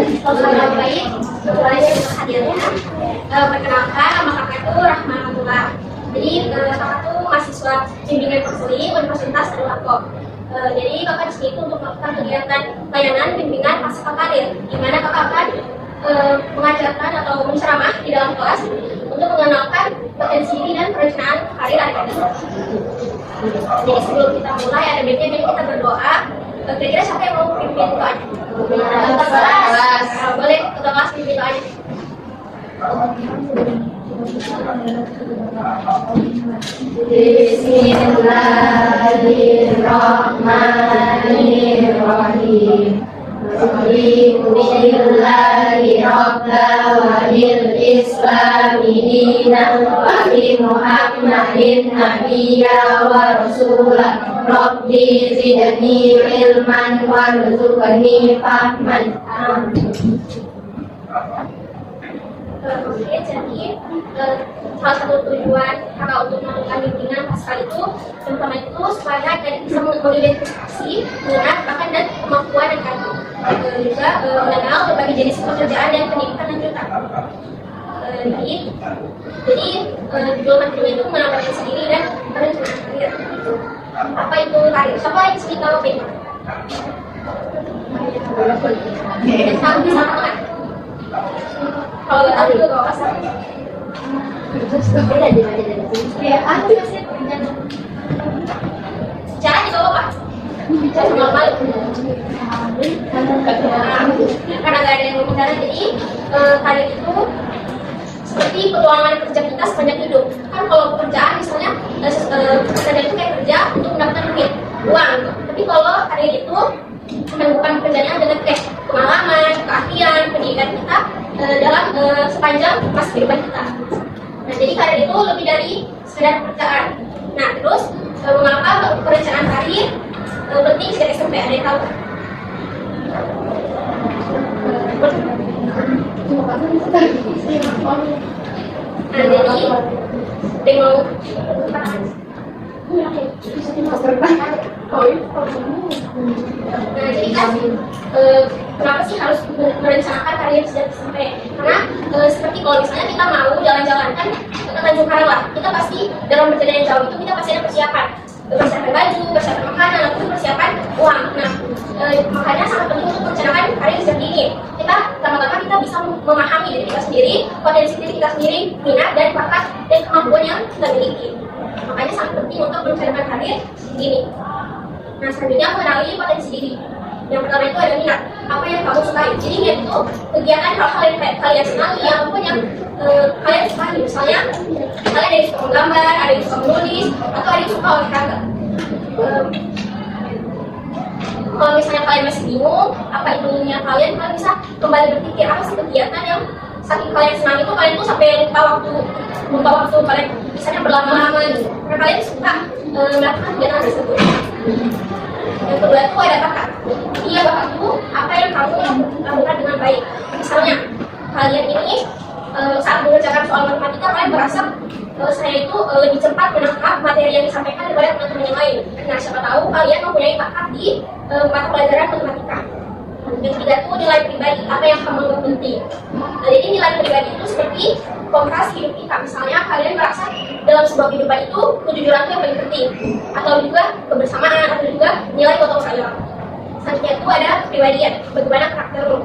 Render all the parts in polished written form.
Selamat baik, semuanya hadirnya. Perkenalkan, nama kakak itu Rahmanullah. Jadi kakak itu mahasiswa bimbingan konseling Universitas Andalarko. Jadi kakak di sini itu untuk melakukan kegiatan layanan bimbingan pasca karir, di mana kakak akan mengajarkan atau menceramah di dalam kelas untuk mengenalkan potensi diri dan perencanaan karir adik-adik. Jadi sebelum kita mulai ada baiknya kita berdoa. Kira-kira siapa yang mau pimpin doanya? Kelas. Boleh kelas pimpin doanya. Bismillahirrahmanirrahim. Alhamdulillahi rabbil walil islami dinan wa bi Muhammadin nabiyya wa rasulah. Rabbi zidni ilman warzuqni fahman. Oke, jadi salah satu tujuan kakak untuk melakukan bimbingan pasca itu yang pertama itu supaya adik bisa mengidentifikasi minat, bakat dan kemampuan adik-adik, juga mengenal berbagai jenis pekerjaan dan pendidikan lanjutan. Jadi judul materinya itu mengenal diri sendiri dan perencanaan karir. Apa itu karir? Siapa yang sih tahu apa? Tahu bisa kan? Kalau nggak tahu juga nggak apa-apa. Ya, aku sih cara di bawah pak. Cara normal. Karena nggak ada yang berbicara, jadi karir itu seperti peluangan kerja kita sepanjang hidup. Kan kalau pekerjaan misalnya pekerjaan itu kayak kerja untuk mendapatkan duit, uang. Tapi kalau karir itu bukan pekerjaan dengan kayak pengalaman, keahlian, pendidikan kita dalam sepanjang masa kehidupan kita. Nah, jadi karir itu lebih dari sekedar pekerjaan. Nah, terus mengapa perencanaan karir penting sejak SMP? Ada yang tahu? Nah, jadi dengan nah, jadi kan kenapa sih harus merencanakan karir sejak SMP? Karena seperti kalau misalnya kita mau jalan-jalan kan ke Tanjung Karang lah, kita pasti dalam perjalanan yang jauh itu kita pasti ada persiapan baju, persiapan makanan, ataupun persiapan uang. Nah, makanya sangat penting untuk merencanakan karir sejak dini. Kita pertama-tama kita bisa memahami diri kita sendiri, potensi diri kita sendiri, minat dan bakat dan kemampuan yang kita miliki. Makanya sangat penting untuk merencanakan karir dini. Nah, selanjutnya mengenali potensi diri. Yang pertama itu ada minat, apa yang kamu sukai. Jadi minat itu kegiatan hal-hal yang kalian senangi, apapun yang kalian sukai. Misalnya kalian ada yang suka menggambar, ada yang suka menulis, atau ada yang suka olahraga. Kalau misalnya kalian masih bingung apa itunya kalian bisa kembali berpikir apa sih kegiatan yang saking kalian senang itu kalian tuh sampai lupa waktu kalian misalnya berlama-lama gitu. Karena kalian suka melakukan kegiatan tersebut. Yang kedua itu ada bakat. Iya, bakat itu apa yang kamu lakukan dengan baik. Misalnya kalian ini saat mengerjakan soal matematika kalian merasa saya itu lebih cepat menangkap materi yang disampaikan daripada teman-teman yang lain. Nah, siapa tahu kalian mempunyai bakat di mata pelajaran matematika. Yang ketiga itu nilai pribadi, apa yang kamu anggap penting. Nah, jadi nilai pribadi itu seperti kompas hidup kita. Misalnya kalian merasa dalam sebuah kehidupan itu kejujuran itu yang paling penting, atau juga kebersamaan, atau juga nilai gotong sayang. Selanjutnya itu ada kepribadian, bagaimana karaktermu.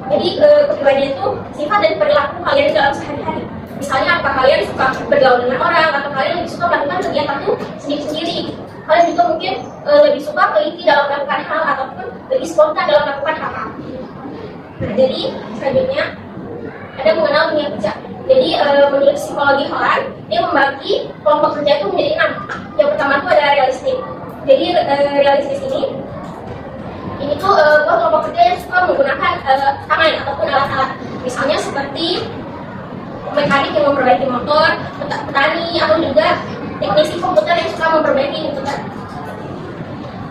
Jadi kepribadian itu sifat dan perilaku kalian dalam sehari-hari. Misalnya apa kalian suka bergaul dengan orang, atau kalian lebih suka melakukan kegiatan itu sendiri-sendiri. Kalian juga mungkin lebih suka teliti dalam melakukan hal, ataupun lebih spontan dalam melakukan hal-hal. Nah, jadi selanjutnya ada mengenal dunia kerja. Jadi menurut psikologi Holland, dia membagi kelompok kerja itu menjadi 6. Yang pertama itu ada realistik. Jadi realistis ini tuh kelompok kerja yang suka menggunakan tangan ataupun alat-alat. Misalnya seperti mekanik yang memperbaiki motor, petani, atau juga teknisi komputer yang suka memperbaiki komputer.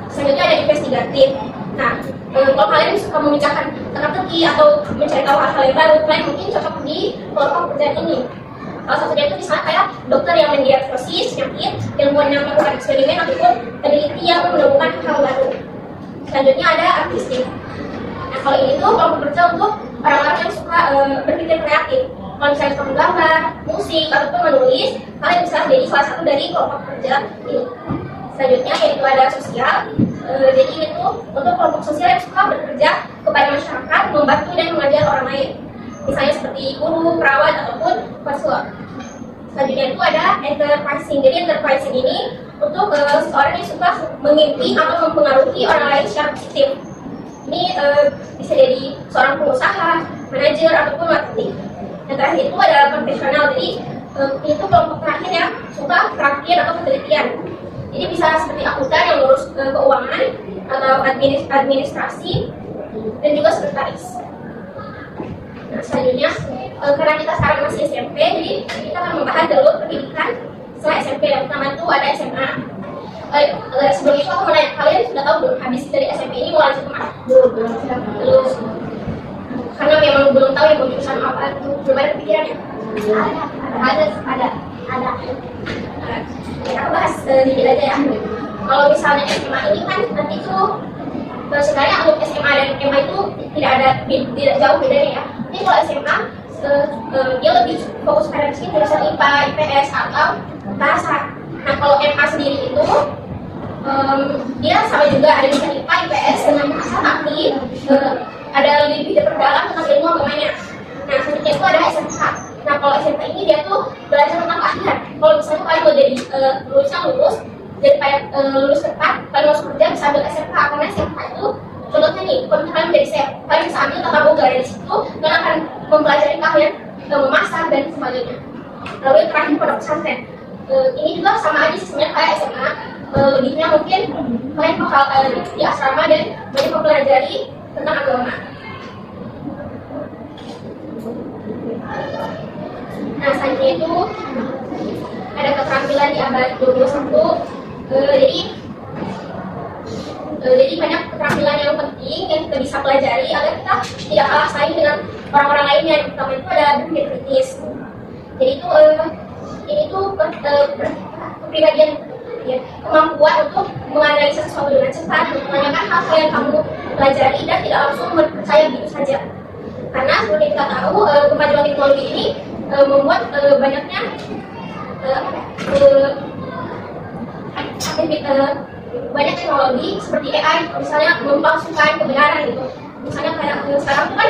Selanjutnya ada investigatif. Nah, kalau kalian suka memecahkan teka-teki atau mencari tahu hal-hal yang baru, kalian mungkin cocok di kelompok kerjaan ini. Salah satunya itu misalnya kayak dokter yang mendiagnosis penyakit, ilmuwan yang melakukan eksperimen, ataupun peneliti yang menemukan hal baru. Selanjutnya ada artistik. Nah, kalau ini tuh kelompok kerja untuk orang-orang yang suka berpikir kreatif. Kalau misalnya suka menggambar, musik, ataupun menulis, kalian bisa jadi salah satu dari kelompok kerja ini. Selanjutnya yaitu ada sosial. Jadi ini tuh untuk kelompok sosial yang suka bekerja kepada masyarakat, membantu dan mengajar orang lain. Misalnya seperti guru, perawat, ataupun konselor. Selanjutnya itu ada enterprising. Jadi enterprising ini untuk seseorang yang suka mengimpi atau mempengaruhi orang lain secara positif. Ini bisa jadi seorang pengusaha, manajer, ataupun marketing. Yang terakhir itu ada profesional. Jadi itu kelompok terakhir yang suka terakhir atau penelitian. Jadi bisa seperti akuntan yang ngurus keuangan atau administrasi dan juga sekretaris. Nah, selanjutnya karena kita sekarang masih SMP, jadi kita akan membahas jalur pendidikan setelah SMP. Yang pertama itu ada SMA. Sebelum itu aku mau nanya, kalian sudah tahu belum habis dari SMP ini mau lanjut kemana? Belum. Karena memang belum tahu yang mau jurusan apa itu, belum ada pikirannya. Ada. Aku bahas sedikit aja ya. Kalau misalnya SMA ini kan nanti tuh sebenarnya untuk SMA dan SMA itu tidak jauh bedanya ya. Ini kalau SMA dia lebih fokus pada jurusan IPA, IPS atau bahasa. Nah kalau MA sendiri itu dia sama juga ada jurusan IPA, IPS dengan bahasa, tapi ada lebih diperdalam tentang ilmu agamanya. Nah selanjutnya itu ada SMK. Nah kalau SMK ini dia tuh belajar tentang keahlian. Kalau misalnya kalian mau jadi lulus, jadi lulus tepat, kalian masuk kerja bisa ambil SMK. Karena SMK itu contohnya nih, kalau kalian menjadi chef, kalian bisa ambil tata boga dari situ, kalian akan mempelajari keahlian memasak dan sebagainya. Lalu yang terakhir pondok pesantren. Ini juga sama aja sebenarnya kayak SMA. Lebihnya mungkin kalian bakal di asrama dan banyak mempelajari tentang agama. Nah, selanjutnya itu ada keterampilan di abad 21. Jadi banyak keterampilan yang penting yang kita bisa pelajari agar kita tidak kalah saing dengan orang-orang lainnya. Yang pertama itu ada berpikir kritis. Jadi itu ini tuh kepribadian ya, kemampuan untuk menganalisa sesuatu dengan cepat, menanyakan hal yang kamu pelajari dan tidak langsung percaya begitu saja. Karena seperti kita tahu kemajuan teknologi ini membuat banyaknya banyak teknologi seperti AI misalnya mempalsukan kebenaran gitu. Misalnya kayak sekarang tuh kan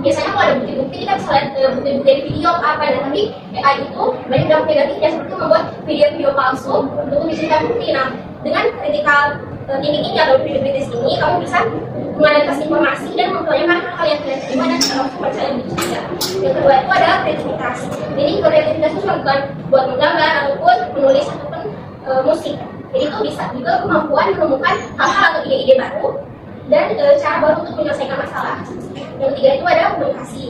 biasanya kalau ada bukti-bukti kita bisa lihat bukti-bukti dari video apa dan tapi AI itu banyak dampak negatifnya seperti membuat video-video palsu untuk dijadikan bukti. Nah dengan critical thinking ini atau kritis ini kamu bisa menganalisis informasi dan mempertanyakan hal yang tidak terima dan tidak langsung percaya begitu saja. Yang kedua itu ada kreativitas. Jadi kreativitas itu bukan buat menggambar ataupun menulis ataupun musik. Jadi itu bisa juga kemampuan menemukan hal-hal atau ide-ide baru dan cara baru untuk menyelesaikan masalah. Yang ketiga itu ada komunikasi.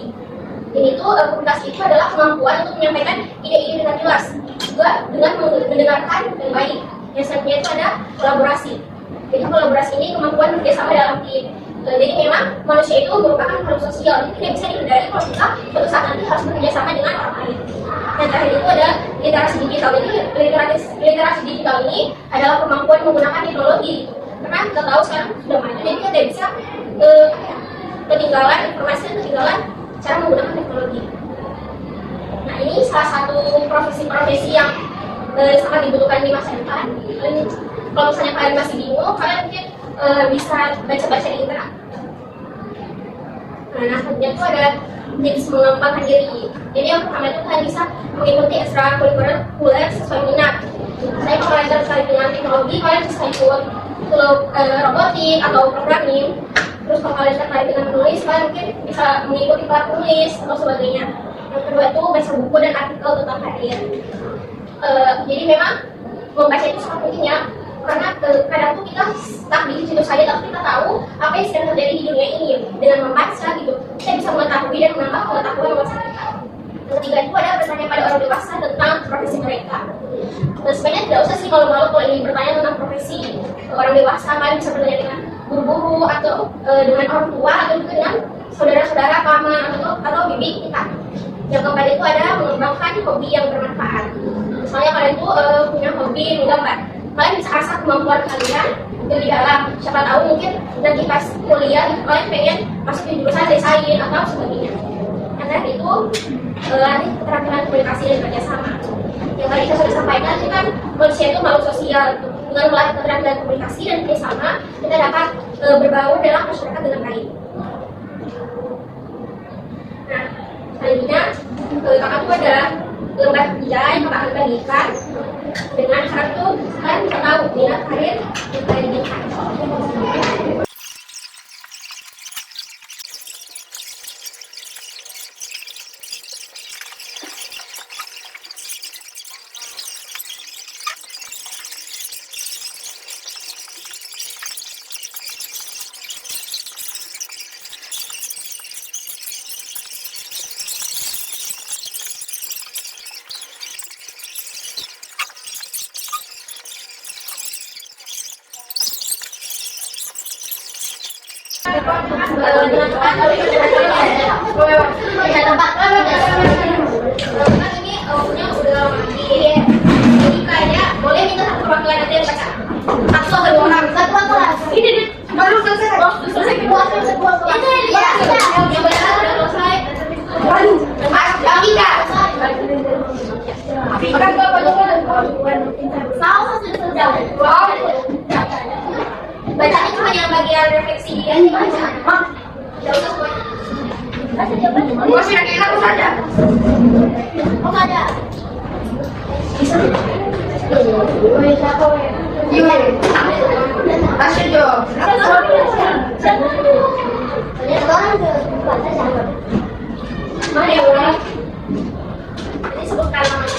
Jadi itu komunikasi itu adalah kemampuan untuk menyampaikan ide-ide dengan jelas, juga dengan mendengarkan dengan baik. Yang selanjutnya itu ada kolaborasi. Jadi kolaborasi ini kemampuan bekerjasama dalam tim. Jadi memang manusia itu merupakan makhluk sosial, jadi tidak bisa dihindari kalau kita suatu saat nanti harus bekerjasama dengan orang lain. Yang terakhir itu ada literasi digital. Jadi literasi digital ini adalah kemampuan menggunakan teknologi. Karena kita tahu sekarang sudah maju, jadi kita tidak bisa ketinggalan informasi dan ketinggalan cara menggunakan teknologi. Nah ini salah satu profesi-profesi yang sangat dibutuhkan di masa depan. Kalau misalnya kalian masih bingung, kalian mungkin bisa baca-baca di internet. Nah, selanjutnya itu ada tips mengembangkan diri. Jadi yang pertama itu kalian bisa mengikuti ekstrakurikuler sesuai minat. Saya kalau kalian tertarik dengan teknologi, kalian bisa ikut klub robotik atau programming. Terus kalau kalian tertarik dengan menulis, kalian mungkin bisa mengikuti kelas tulis atau sebagainya. Yang kedua itu baca buku dan artikel tentang karir. Jadi memang membaca itu sangat penting ya. Karena kadang tuh kita stuck di situ saja, tapi kita tahu apa yang sedang terjadi di dunia ini. Dengan membaca gitu, kita bisa mengetahui dan menambah pengetahuan luas kita. Yang ketiga itu ada bertanya pada orang dewasa tentang profesi mereka. Dan sebenarnya tidak usah sih kalau malu kalau ingin bertanya tentang profesi orang dewasa, kalian bisa bertanya dengan guru-guru atau dengan orang tua atau juga dengan saudara-saudara, paman atau bibi kita. Yang keempat itu ada mengembangkan hobi yang bermanfaat. Misalnya kalian tuh punya hobi menggambar. kalian bisa asah kemampuan kalian di dalam. Siapa tahu mungkin nanti pas kuliah kalian pengen masuk di jurusan desain atau sebagainya. Karena itu latih keterampilan komunikasi dan kerjasama. Yang tadi saya sudah sampaikan itu kan manusia itu makhluk sosial. Dengan melatih keterampilan komunikasi dan kerjasama, kita dapat berbaur dalam masyarakat dengan baik. Nah, selanjutnya kakak itu adalah lembar kerja yang kakak akan bagikan. Dengan syarat itu kalian bisa tahu minat karir yang kalian inginkan. Ini punya udah mati. Jadi kayak boleh minta satu perwakilan nanti yang baca. Satu atau dua orang. Satu kelas. Ini baru selesai. Selesai kedua. Itu ya. Yang baca udah selesai. Lagi kak. Makan berapa juga? Saus sudah selesai. Wow. Bacanya cuma yang bagian refleksi dia dibaca. Masih yang enak saja. Oh nggak ada. Kasih Jo. Mana ya udah? Ini sebutkan namanya.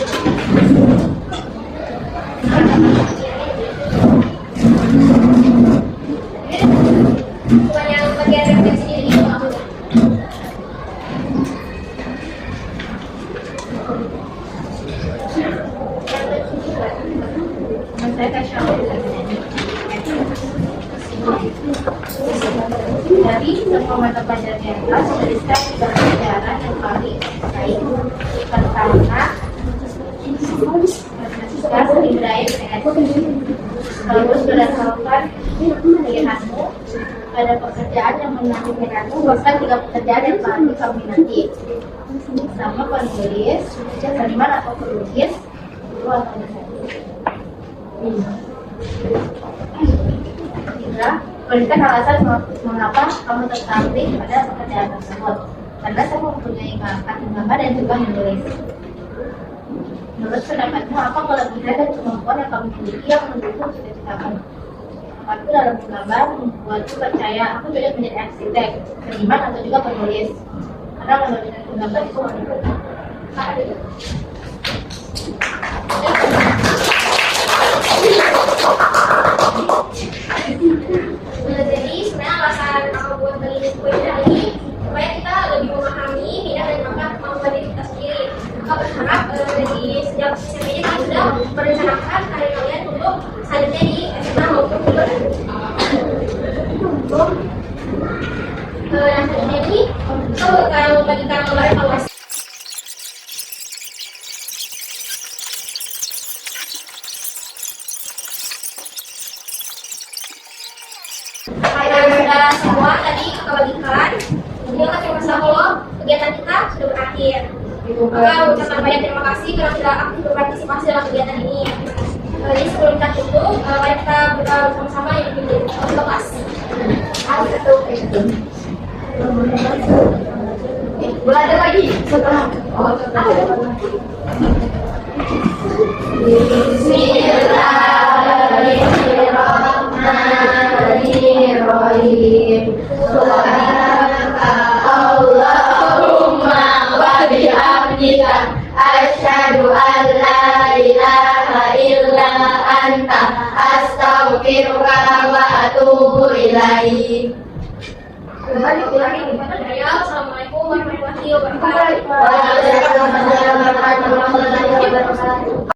Bukan yang bagian refleksi diri itu maksudnya. Dari semua mata pelajaran yang telah menuliskan tiga pelajaran yang paling baik. Pertama, matematika Ibrahim terus berdasarkan pilihanmu pada pekerjaan yang menantikanmu, bahkan tiga pekerjaan yang paling kamu minati. Sama penulis, seniman atau pelukis, itu atau tiga, berikan alasan mengapa kamu tertarik pada pekerjaan tersebut. Karena saya mempunyai bakat menggambar dan juga menulis. Menurut pendapatmu, apa kelebihan dan kemampuan yang kamu miliki yang mendukung cita-citamu? Aku dalam menggambar membuatku percaya aku juga menjadi arsitek, seniman atau juga penulis. Karena menulis dan menggambar itu mendukung. Jadi sebenarnya alasan aku buat beli buku ini supaya kita lebih memahami minat dan bakat kemampuan diri kita sendiri. Aku berharap dari sejak SMP ini kalian sudah merencanakan karir kalian untuk selanjutnya di SMA maupun di luar negeri. Yang selanjutnya ini kita akan membagikan lembar evaluasi. Sudah semua tadi kita bagikan. Terima kasih Allah, kegiatan kita sudah berakhir. Maka ucapan banyak terima kasih karena sudah aktif berpartisipasi dalam kegiatan ini. Jadi sebelum kita tutup, mari kita bersama-sama yang menjadi kelas. Boleh ada lagi setelah. Bismillahirrahmanirrahim. Subhanaka Allahumma wa bihamdika asyhadu an la ilaha illa anta astaghfiruka wa atubu ilaik. Assalamualaikum warahmatullahi wabarakatuh. Waalaikumsalam warahmatullahi wabarakatuh.